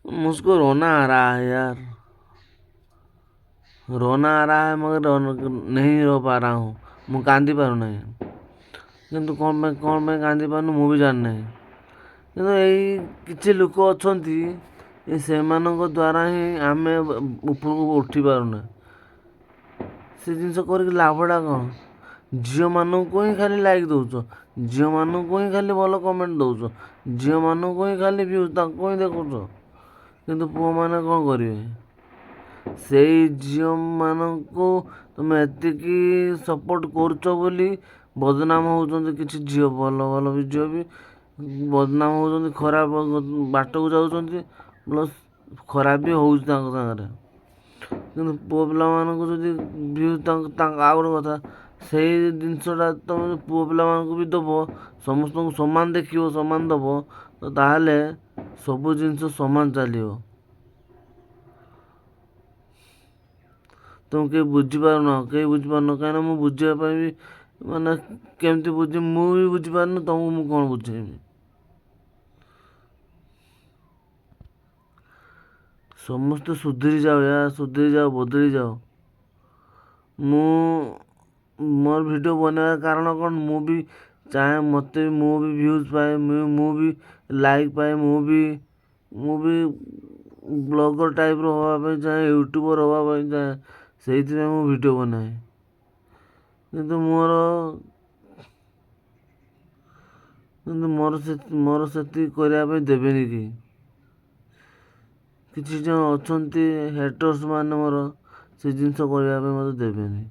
मुझको रोना आ रहा है यार, रोना आ रहा है मगर नहीं रो पा रहा हूँ। ମୁଁ କାନ୍ଦି ପାରୁନାହିଁ, କିନ୍ତୁ କ'ଣ ପାଇଁ କାନ୍ଦି ପାରୁନି ମୁଁ ବି ଜାଣିନାହିଁ। କିନ୍ତୁ ଏଇ କିଛି ଲୋକ ଅଛନ୍ତି ସେମାନଙ୍କ ଦ୍ୱାରା ହିଁ ଆମେ ଉପରକୁ ଉଠି ପାରୁନା। ସେ ଜିନିଷ କରିକି ଲାଭଟା କ'ଣ? ଝିଅମାନଙ୍କୁ ହିଁ ଖାଲି ଲାଇକ୍ ଦେଉଛ, ଝିଅମାନଙ୍କୁ ହିଁ ଖାଲି ଭଲ କମେଣ୍ଟ ଦେଉଛ, ଝିଅମାନଙ୍କୁ ହିଁ ଖାଲି ଭ୍ୟୁଜ୍ ତାଙ୍କୁ ହିଁ ଦେଖୁଛ। କିନ୍ତୁ ପୁଅମାନେ କ'ଣ କରିବେ? ସେଇ ଝିଅମାନଙ୍କୁ ତୁମେ ଏତିକି ସପୋର୍ଟ କରୁଛ ବୋଲି ବଦନାମ ହେଉଛନ୍ତି କିଛି ଝିଅ, ଭଲ ଭଲ ବି ଝିଅ ବି ବଦନାମ ହେଉଛନ୍ତି, ଖରାପ ବାଟକୁ ଯାଉଛନ୍ତି, ପ୍ଲସ୍ ଖରାପ ବି ହେଉଛି ତାଙ୍କ ସାଙ୍ଗରେ। କିନ୍ତୁ ପୁଅ ପିଲାମାନଙ୍କୁ ଯଦି ଭ୍ୟୁଜ୍ ତାଙ୍କ ଆଉ ଗୋଟେ କଥା, ସେଇ ଜିନିଷଟା ତୁମେ ପୁଅ ପିଲାମାନଙ୍କୁ ବି ଦେବ, ସମସ୍ତଙ୍କୁ ସମାନ ଦେଖିବ, ସମାନ ଦେବ, ତ ତାହେଲେ ସବୁ ଜିନିଷ ସମାନ ଚାଲିବ। ତୁମେ କେହି ବୁଝିପାରୁନ, କାହିଁକିନା ମୁଁ ବୁଝିବା ପାଇଁ ବି ମାନେ କେମିତି ମୁଁ ବି ବୁଝିପାରୁନି, ତୁମକୁ ମୁଁ କ'ଣ ବୁଝେଇବି? ସମସ୍ତେ ସୁଧୁରି ଯାଅ ୟାର, ସୁଧୁରି ଯାଅ, ବଦଳି ଯାଅ। ମୁଁ ମୋର ଭିଡ଼ିଓ ବନେଇବା କାରଣ କ'ଣ? ମୁଁ ବି ଚାହେଁ ମୁଁ ବି ଭ୍ୟୁଜ୍ ପାଏ, ମୁଁ ବି ଲାଇକ୍ ପାଏ, ମୁଁ ବି ବ୍ଲଗର୍ ଟାଇପ୍ର ହେବା ପାଇଁ ଚାହେଁ, ୟୁଟ୍ୟୁବର୍ ହେବା ପାଇଁ ଚାହେଁ। ସେଇଥିପାଇଁ ମୁଁ ଭିଡ଼ିଓ ବନାଏ। କିନ୍ତୁ ମୋର ସେତିକି କରିବା ପାଇଁ ଦେବେନି କେହି। କିଛି ଜଣ ଅଛନ୍ତି ହେଟର୍ସ ମାନେ ମୋର ସେ ଜିନିଷ କରିବା ପାଇଁ ମୋତେ ଦେବେନି।